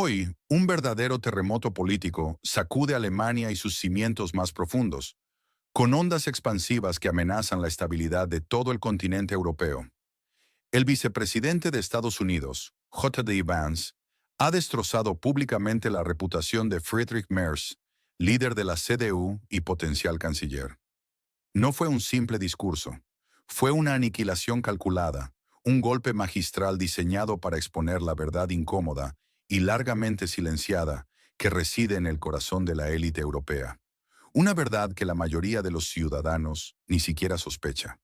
Hoy, un verdadero terremoto político sacude a Alemania y sus cimientos más profundos, con ondas expansivas que amenazan la estabilidad de todo el continente europeo. El vicepresidente de Estados Unidos, J.D. Vance, ha destrozado públicamente la reputación de Friedrich Merz, líder de la CDU y potencial canciller. No fue un simple discurso, fue una aniquilación calculada, un golpe magistral diseñado para exponer la verdad incómoda y largamente silenciada que reside en el corazón de la élite europea. Una verdad que la mayoría de los ciudadanos ni siquiera sospecha.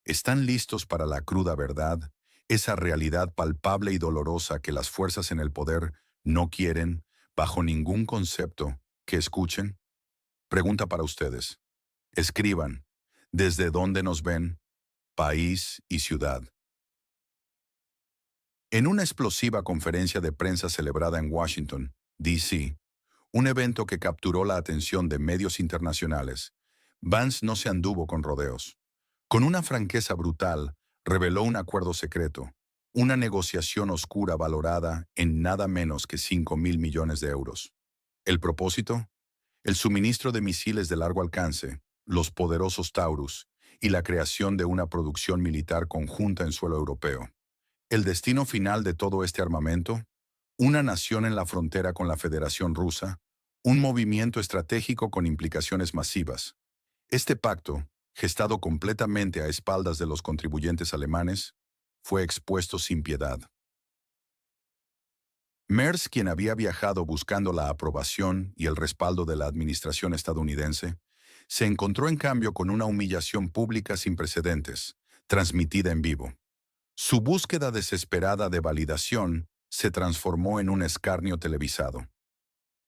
¿Están listos para la cruda verdad, esa realidad palpable y dolorosa que las fuerzas en el poder no quieren, bajo ningún concepto, que escuchen? Pregunta para ustedes. Escriban. ¿Desde dónde nos ven? País y ciudad. En una explosiva conferencia de prensa celebrada en Washington, D.C., un evento que capturó la atención de medios internacionales, Vance no se anduvo con rodeos. Con una franqueza brutal, reveló un acuerdo secreto, una negociación oscura valorada en nada menos que 5.000 millones de euros. ¿El propósito? El suministro de misiles de largo alcance, los poderosos Taurus, y la creación de una producción militar conjunta en suelo europeo. El destino final de todo este armamento, una nación en la frontera con la Federación Rusa, un movimiento estratégico con implicaciones masivas. Este pacto, gestado completamente a espaldas de los contribuyentes alemanes, fue expuesto sin piedad. Merz, quien había viajado buscando la aprobación y el respaldo de la administración estadounidense, se encontró en cambio con una humillación pública sin precedentes, transmitida en vivo. Su búsqueda desesperada de validación se transformó en un escarnio televisado.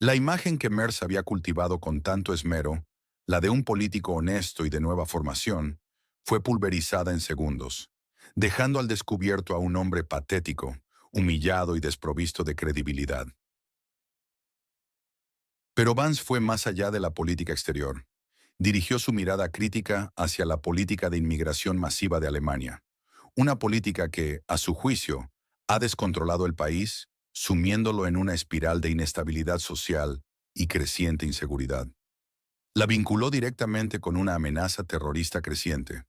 La imagen que Merz había cultivado con tanto esmero, la de un político honesto y de nueva formación, fue pulverizada en segundos, dejando al descubierto a un hombre patético, humillado y desprovisto de credibilidad. Pero Vance fue más allá de la política exterior. Dirigió su mirada crítica hacia la política de inmigración masiva de Alemania, una política que, a su juicio, ha descontrolado el país, sumiéndolo en una espiral de inestabilidad social y creciente inseguridad. La vinculó directamente con una amenaza terrorista creciente,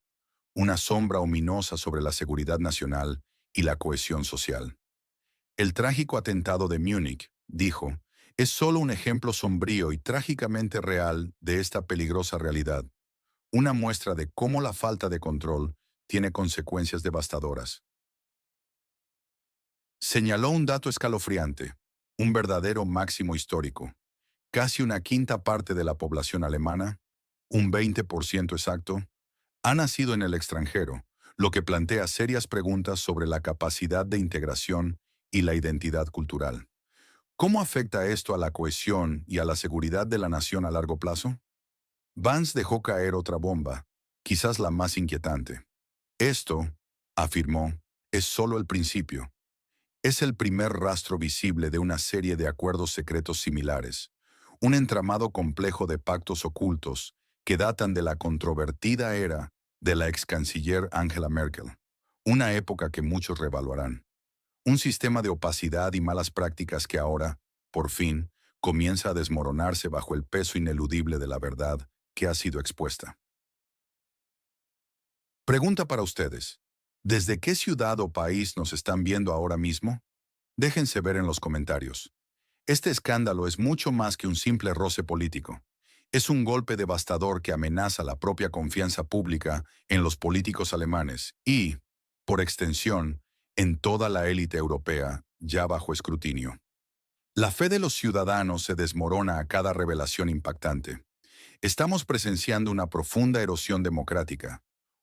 una sombra ominosa sobre la seguridad nacional y la cohesión social. El trágico atentado de Múnich, dijo, es solo un ejemplo sombrío y trágicamente real de esta peligrosa realidad, una muestra de cómo la falta de control tiene consecuencias devastadoras. Señaló un dato escalofriante, un verdadero máximo histórico. Casi una quinta parte de la población alemana, un 20% exacto, ha nacido en el extranjero, lo que plantea serias preguntas sobre la capacidad de integración y la identidad cultural. ¿Cómo afecta esto a la cohesión y a la seguridad de la nación a largo plazo? Vance dejó caer otra bomba, quizás la más inquietante. Esto, afirmó, es solo el principio. Es el primer rastro visible de una serie de acuerdos secretos similares, un entramado complejo de pactos ocultos que datan de la controvertida era de la ex canciller Angela Merkel, una época que muchos revaluarán. Un sistema de opacidad y malas prácticas que ahora, por fin, comienza a desmoronarse bajo el peso ineludible de la verdad que ha sido expuesta. Pregunta para ustedes. ¿Desde qué ciudad o país nos están viendo ahora mismo? Déjense ver en los comentarios. Este escándalo es mucho más que un simple roce político. Es un golpe devastador que amenaza la propia confianza pública en los políticos alemanes y, por extensión, en toda la élite europea, ya bajo escrutinio. La fe de los ciudadanos se desmorona a cada revelación impactante. Estamos presenciando una profunda erosión democrática,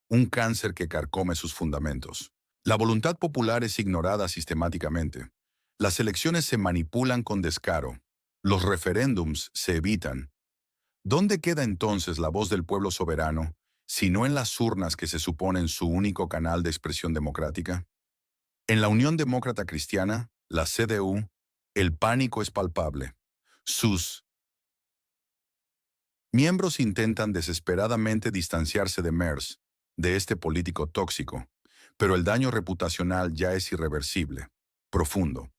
un cáncer que carcome sus fundamentos. La voluntad popular es ignorada sistemáticamente. Las elecciones se manipulan con descaro. Los referéndums se evitan. ¿Dónde queda entonces la voz del pueblo soberano, si no en las urnas que se suponen su único canal de expresión democrática? En la Unión Demócrata Cristiana, la CDU, el pánico es palpable. Sus miembros intentan desesperadamente distanciarse de Merz, de este político tóxico, pero el daño reputacional ya es irreversible, profundo.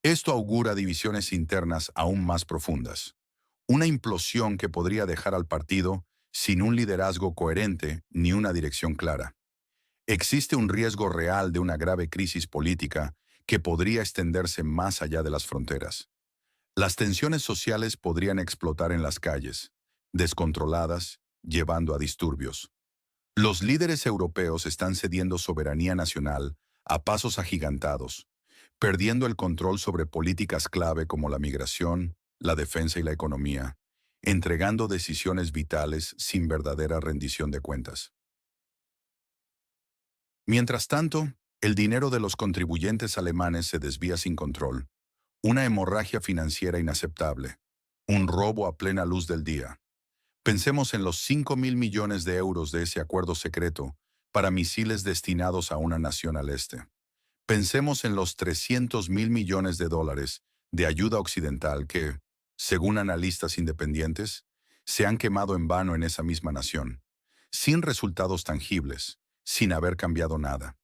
Esto augura divisiones internas aún más profundas, una implosión que podría dejar al partido sin un liderazgo coherente ni una dirección clara. Existe un riesgo real de una grave crisis política que podría extenderse más allá de las fronteras. Las tensiones sociales podrían explotar en las calles, descontroladas, llevando a disturbios. Los líderes europeos están cediendo soberanía nacional a pasos agigantados, perdiendo el control sobre políticas clave como la migración, la defensa y la economía, entregando decisiones vitales sin verdadera rendición de cuentas. Mientras tanto, el dinero de los contribuyentes alemanes se desvía sin control, una hemorragia financiera inaceptable, un robo a plena luz del día. Pensemos en los 5.000 millones de euros de ese acuerdo secreto para misiles destinados a una nación al este. Pensemos en los 300.000 millones de dólares de ayuda occidental que, según analistas independientes, se han quemado en vano en esa misma nación, sin resultados tangibles, sin haber cambiado nada.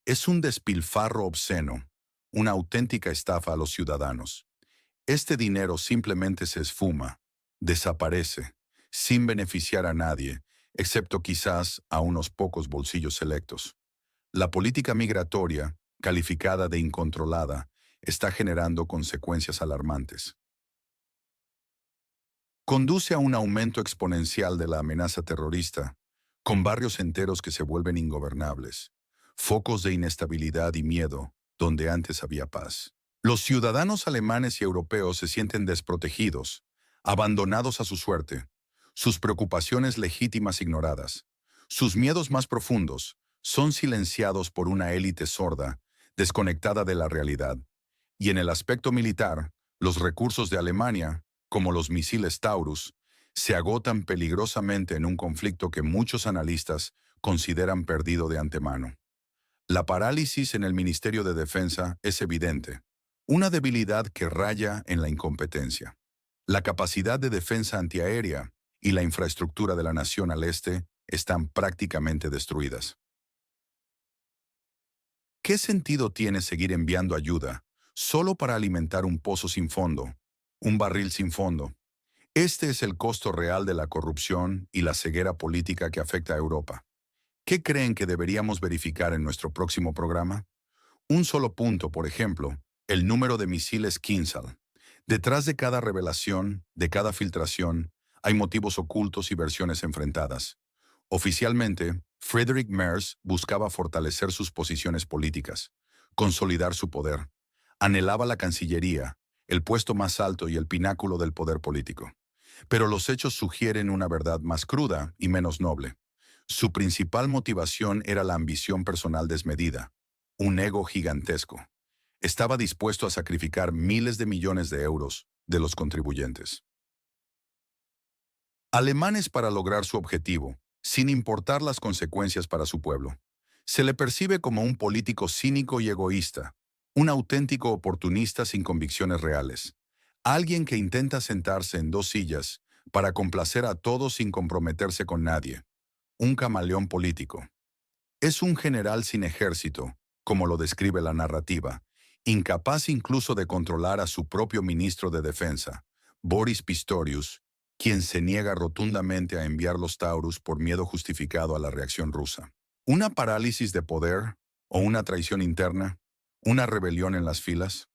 Es un despilfarro obsceno, una auténtica estafa a los ciudadanos. Este dinero simplemente se esfuma, desaparece, sin beneficiar a nadie, excepto quizás a unos pocos bolsillos selectos. La política migratoria, calificada de incontrolada, está generando consecuencias alarmantes. Conduce a un aumento exponencial de la amenaza terrorista, con barrios enteros que se vuelven ingobernables, focos de inestabilidad y miedo donde antes había paz. Los ciudadanos alemanes y europeos se sienten desprotegidos, abandonados a su suerte, sus preocupaciones legítimas ignoradas, sus miedos más profundos son silenciados por una élite sorda, desconectada de la realidad. Y en el aspecto militar, los recursos de Alemania, como los misiles Taurus, se agotan peligrosamente en un conflicto que muchos analistas consideran perdido de antemano. La parálisis en el Ministerio de Defensa es evidente, una debilidad que raya en la incompetencia. La capacidad de defensa antiaérea y la infraestructura de la nación al este están prácticamente destruidas. ¿Qué sentido tiene seguir enviando ayuda solo para alimentar un pozo sin fondo, un barril sin fondo? Este es el costo real de la corrupción y la ceguera política que afecta a Europa. ¿Qué creen que deberíamos verificar en nuestro próximo programa? Un solo punto, por ejemplo, el número de misiles Kinzhal. Detrás de cada revelación, de cada filtración, hay motivos ocultos y versiones enfrentadas. Oficialmente, Friedrich Merz buscaba fortalecer sus posiciones políticas, consolidar su poder. Anhelaba la Cancillería, el puesto más alto y el pináculo del poder político. Pero los hechos sugieren una verdad más cruda y menos noble. Su principal motivación era la ambición personal desmedida, un ego gigantesco. Estaba dispuesto a sacrificar miles de millones de euros de los contribuyentes alemanes para lograr su objetivo, sin importar las consecuencias para su pueblo. Se le percibe como un político cínico y egoísta, un auténtico oportunista sin convicciones reales, alguien que intenta sentarse en dos sillas para complacer a todos sin comprometerse con nadie, un camaleón político. Es un general sin ejército, como lo describe la narrativa, incapaz incluso de controlar a su propio ministro de Defensa, Boris Pistorius, quien se niega rotundamente a enviar los Taurus por miedo justificado a la reacción rusa. ¿Una parálisis de poder o una traición interna? ¿Una rebelión en las filas?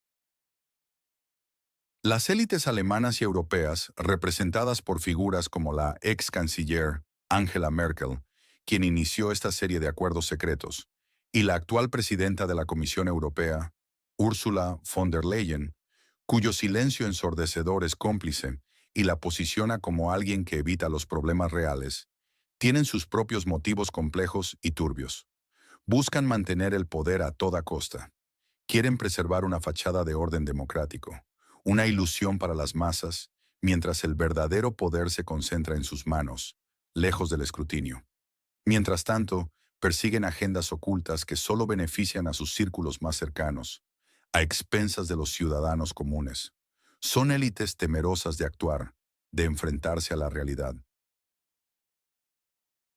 Las élites alemanas y europeas, representadas por figuras como la ex canciller Angela Merkel, quien inició esta serie de acuerdos secretos, y la actual presidenta de la Comisión Europea, Ursula von der Leyen, cuyo silencio ensordecedor es cómplice y la posiciona como alguien que evita los problemas reales, tienen sus propios motivos complejos y turbios. Buscan mantener el poder a toda costa. Quieren preservar una fachada de orden democrático, una ilusión para las masas, mientras el verdadero poder se concentra en sus manos, lejos del escrutinio. Mientras tanto, persiguen agendas ocultas que solo benefician a sus círculos más cercanos, a expensas de los ciudadanos comunes. Son élites temerosas de actuar, de enfrentarse a la realidad.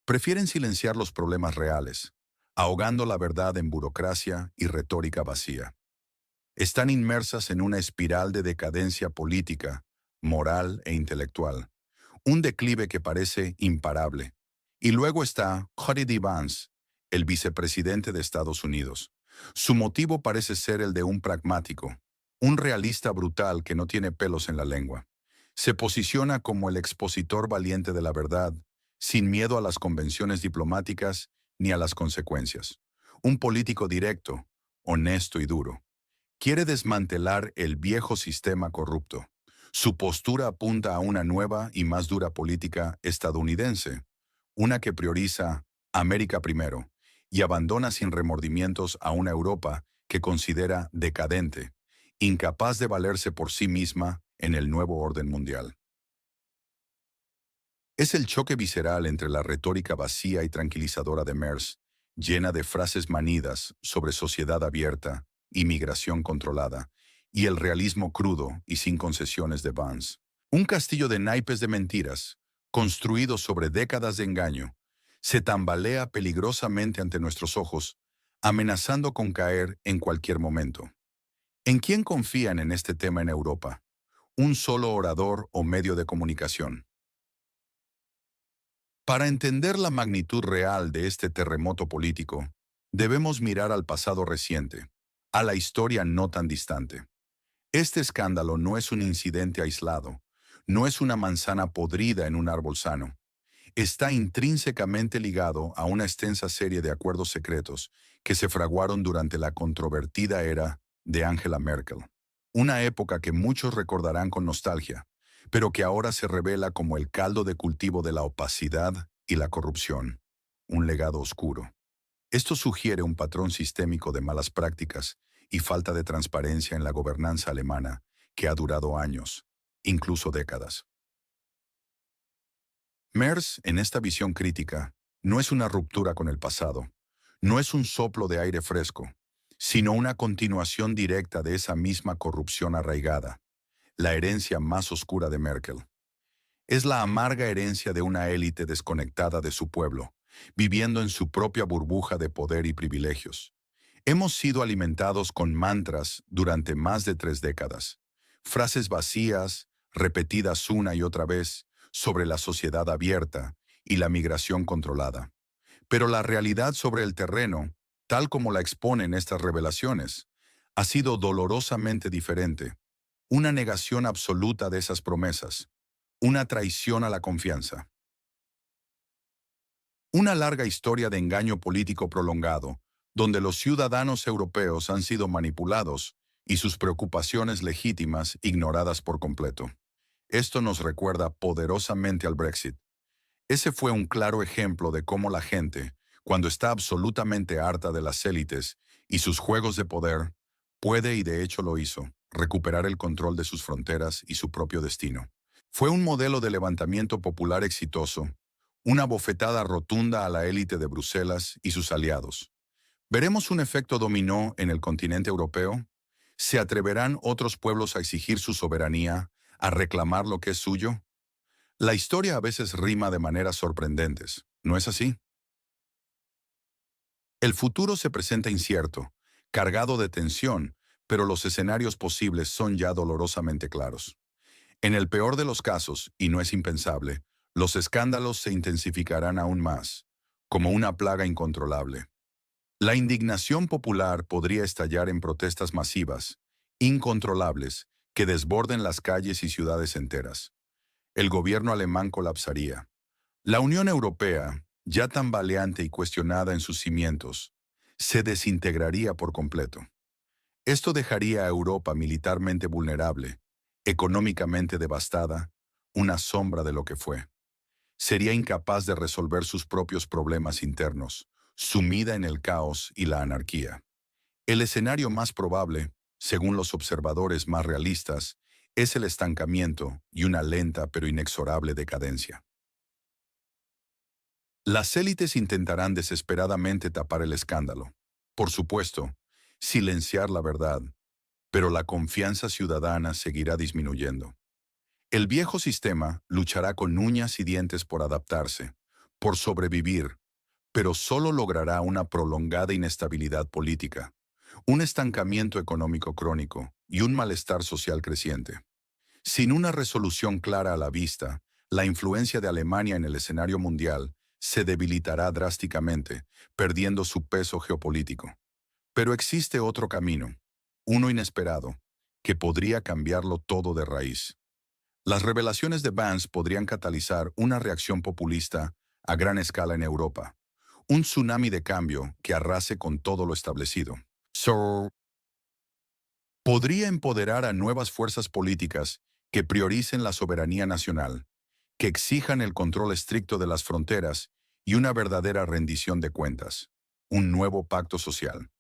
Prefieren silenciar los problemas reales, ahogando la verdad en burocracia y retórica vacía. Están inmersas en una espiral de decadencia política, moral e intelectual, un declive que parece imparable. Y luego está J.D. Vance, el vicepresidente de Estados Unidos. Su motivo parece ser el de un pragmático, un realista brutal que no tiene pelos en la lengua. Se posiciona como el expositor valiente de la verdad, sin miedo a las convenciones diplomáticas ni a las consecuencias. Un político directo, honesto y duro. Quiere desmantelar el viejo sistema corrupto. Su postura apunta a una nueva y más dura política estadounidense, una que prioriza América primero y abandona sin remordimientos a una Europa que considera decadente, incapaz de valerse por sí misma en el nuevo orden mundial. Es el choque visceral entre la retórica vacía y tranquilizadora de Merz, llena de frases manidas sobre sociedad abierta, inmigración controlada, y el realismo crudo y sin concesiones de Vance. Un castillo de naipes de mentiras, construido sobre décadas de engaño, se tambalea peligrosamente ante nuestros ojos, amenazando con caer en cualquier momento. ¿En quién confían en este tema en Europa? ¿Un solo orador o medio de comunicación? Para entender la magnitud real de este terremoto político, debemos mirar al pasado reciente, a la historia no tan distante. Este escándalo no es un incidente aislado, no es una manzana podrida en un árbol sano. Está intrínsecamente ligado a una extensa serie de acuerdos secretos que se fraguaron durante la controvertida era de Angela Merkel. Una época que muchos recordarán con nostalgia, pero que ahora se revela como el caldo de cultivo de la opacidad y la corrupción. Un legado oscuro. Esto sugiere un patrón sistémico de malas prácticas y falta de transparencia en la gobernanza alemana que ha durado años, incluso décadas. Merz, en esta visión crítica, no es una ruptura con el pasado, no es un soplo de aire fresco, sino una continuación directa de esa misma corrupción arraigada, la herencia más oscura de Merkel. Es la amarga herencia de una élite desconectada de su pueblo, viviendo en su propia burbuja de poder y privilegios. Hemos sido alimentados con mantras durante más de 3 décadas, frases vacías, repetidas una y otra vez, sobre la sociedad abierta y la migración controlada. Pero la realidad sobre el terreno, tal como la exponen estas revelaciones, ha sido dolorosamente diferente. Una negación absoluta de esas promesas, una traición a la confianza. Una larga historia de engaño político prolongado, donde los ciudadanos europeos han sido manipulados y sus preocupaciones legítimas ignoradas por completo. Esto nos recuerda poderosamente al Brexit. Ese fue un claro ejemplo de cómo la gente, cuando está absolutamente harta de las élites y sus juegos de poder, puede, y de hecho lo hizo, recuperar el control de sus fronteras y su propio destino. Fue un modelo de levantamiento popular exitoso, una bofetada rotunda a la élite de Bruselas y sus aliados. ¿Veremos un efecto dominó en el continente europeo? ¿Se atreverán otros pueblos a exigir su soberanía, a reclamar lo que es suyo? La historia a veces rima de maneras sorprendentes, ¿no es así? El futuro se presenta incierto, cargado de tensión, pero los escenarios posibles son ya dolorosamente claros. En el peor de los casos, y no es impensable, los escándalos se intensificarán aún más, como una plaga incontrolable. La indignación popular podría estallar en protestas masivas, incontrolables, que desborden las calles y ciudades enteras. El gobierno alemán colapsaría. La Unión Europea, ya tambaleante y cuestionada en sus cimientos, se desintegraría por completo. Esto dejaría a Europa militarmente vulnerable, económicamente devastada, una sombra de lo que fue. Sería incapaz de resolver sus propios problemas internos, sumida en el caos y la anarquía. El escenario más probable, según los observadores más realistas, es el estancamiento y una lenta pero inexorable decadencia. Las élites intentarán desesperadamente tapar el escándalo. Por supuesto, silenciar la verdad, pero la confianza ciudadana seguirá disminuyendo. El viejo sistema luchará con uñas y dientes por adaptarse, por sobrevivir, pero solo logrará una prolongada inestabilidad política, un estancamiento económico crónico y un malestar social creciente. Sin una resolución clara a la vista, la influencia de Alemania en el escenario mundial se debilitará drásticamente, perdiendo su peso geopolítico. Pero existe otro camino, uno inesperado, que podría cambiarlo todo de raíz. Las revelaciones de Vance podrían catalizar una reacción populista a gran escala en Europa, un tsunami de cambio que arrase con todo lo establecido. Podría empoderar a nuevas fuerzas políticas que prioricen la soberanía nacional, que exijan el control estricto de las fronteras y una verdadera rendición de cuentas, un nuevo pacto social.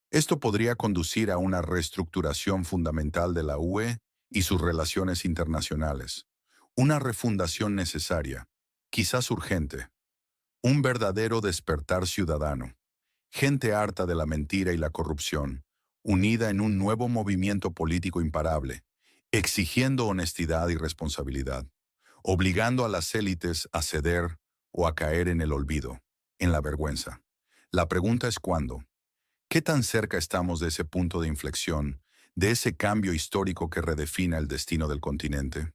Esto podría conducir a una reestructuración fundamental de la UE y sus relaciones internacionales, una refundación necesaria, quizás urgente, un verdadero despertar ciudadano, gente harta de la mentira y la corrupción, unida en un nuevo movimiento político imparable, exigiendo honestidad y responsabilidad, obligando a las élites a ceder o a caer en el olvido, en la vergüenza. La pregunta es ¿cuándo? ¿Qué tan cerca estamos de ese punto de inflexión, de ese cambio histórico que redefina el destino del continente?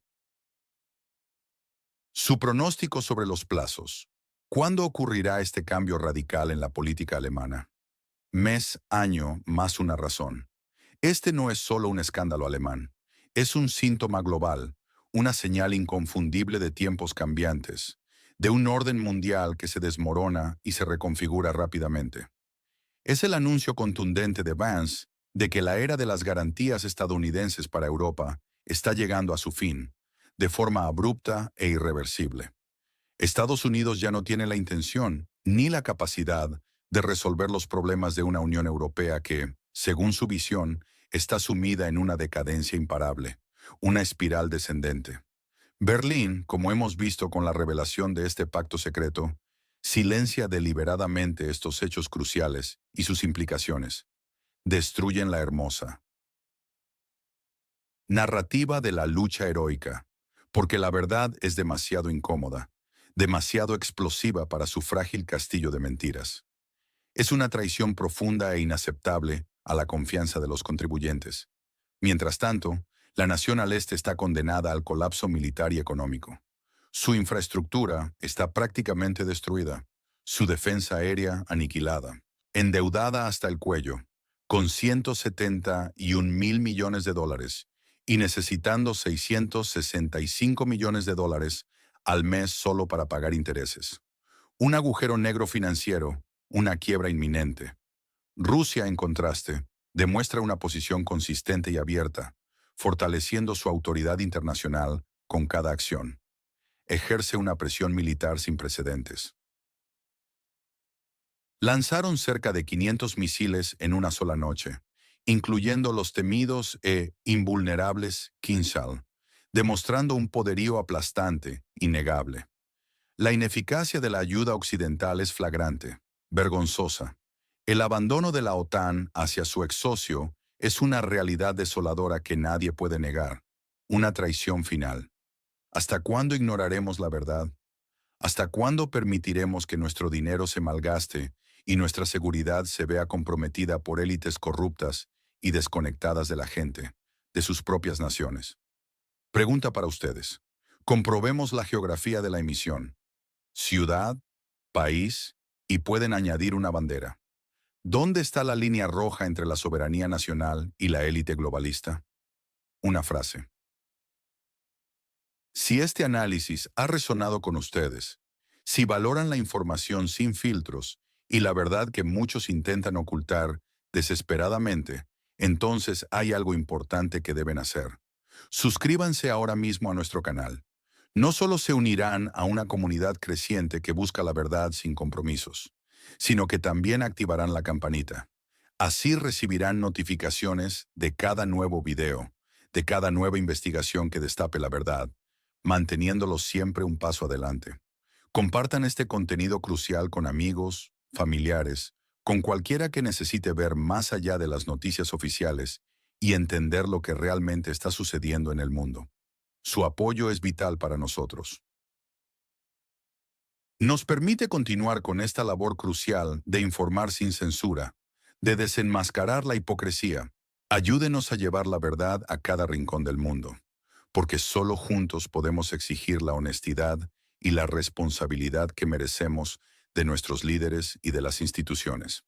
Su pronóstico sobre los plazos. ¿Cuándo ocurrirá este cambio radical en la política alemana? Mes, año, más una razón. Este no es solo un escándalo alemán, es un síntoma global, una señal inconfundible de tiempos cambiantes, de un orden mundial que se desmorona y se reconfigura rápidamente. Es el anuncio contundente de Vance de que la era de las garantías estadounidenses para Europa está llegando a su fin, de forma abrupta e irreversible. Estados Unidos ya no tiene la intención ni la capacidad de resolver los problemas de una Unión Europea que, según su visión, está sumida en una decadencia imparable, una espiral descendente. Berlín, como hemos visto con la revelación de este pacto secreto, silencia deliberadamente estos hechos cruciales y sus implicaciones. Destruyen la hermosa narrativa de la lucha heroica, porque la verdad es demasiado incómoda, demasiado explosiva para su frágil castillo de mentiras. Es una traición profunda e inaceptable a la confianza de los contribuyentes. Mientras tanto, la nación al este está condenada al colapso militar y económico. Su infraestructura está prácticamente destruida, su defensa aérea aniquilada, endeudada hasta el cuello, con 171 mil millones de dólares y necesitando 665 millones de dólares al mes solo para pagar intereses. Un agujero negro financiero, una quiebra inminente. Rusia, en contraste, demuestra una posición consistente y abierta, fortaleciendo su autoridad internacional con cada acción. Ejerce una presión militar sin precedentes. Lanzaron cerca de 500 misiles en una sola noche, incluyendo los temidos e invulnerables Kinzhal, demostrando un poderío aplastante, innegable. La ineficacia de la ayuda occidental es flagrante, vergonzosa. El abandono de la OTAN hacia su ex socio es una realidad desoladora que nadie puede negar, una traición final. ¿Hasta cuándo ignoraremos la verdad? ¿Hasta cuándo permitiremos que nuestro dinero se malgaste y nuestra seguridad se vea comprometida por élites corruptas y desconectadas de la gente, de sus propias naciones? Pregunta para ustedes. Comprobemos la geografía de la emisión. Ciudad, país y pueden añadir una bandera. ¿Dónde está la línea roja entre la soberanía nacional y la élite globalista? Una frase. Si este análisis ha resonado con ustedes, si valoran la información sin filtros y la verdad que muchos intentan ocultar desesperadamente, entonces hay algo importante que deben hacer. Suscríbanse ahora mismo a nuestro canal. No solo se unirán a una comunidad creciente que busca la verdad sin compromisos, sino que también activarán la campanita. Así recibirán notificaciones de cada nuevo video, de cada nueva investigación que destape la verdad, manteniéndolos siempre un paso adelante. Compartan este contenido crucial con amigos, familiares, con cualquiera que necesite ver más allá de las noticias oficiales y entender lo que realmente está sucediendo en el mundo. Su apoyo es vital para nosotros. Nos permite continuar con esta labor crucial de informar sin censura, de desenmascarar la hipocresía. Ayúdenos a llevar la verdad a cada rincón del mundo, porque solo juntos podemos exigir la honestidad y la responsabilidad que merecemos de nuestros líderes y de las instituciones.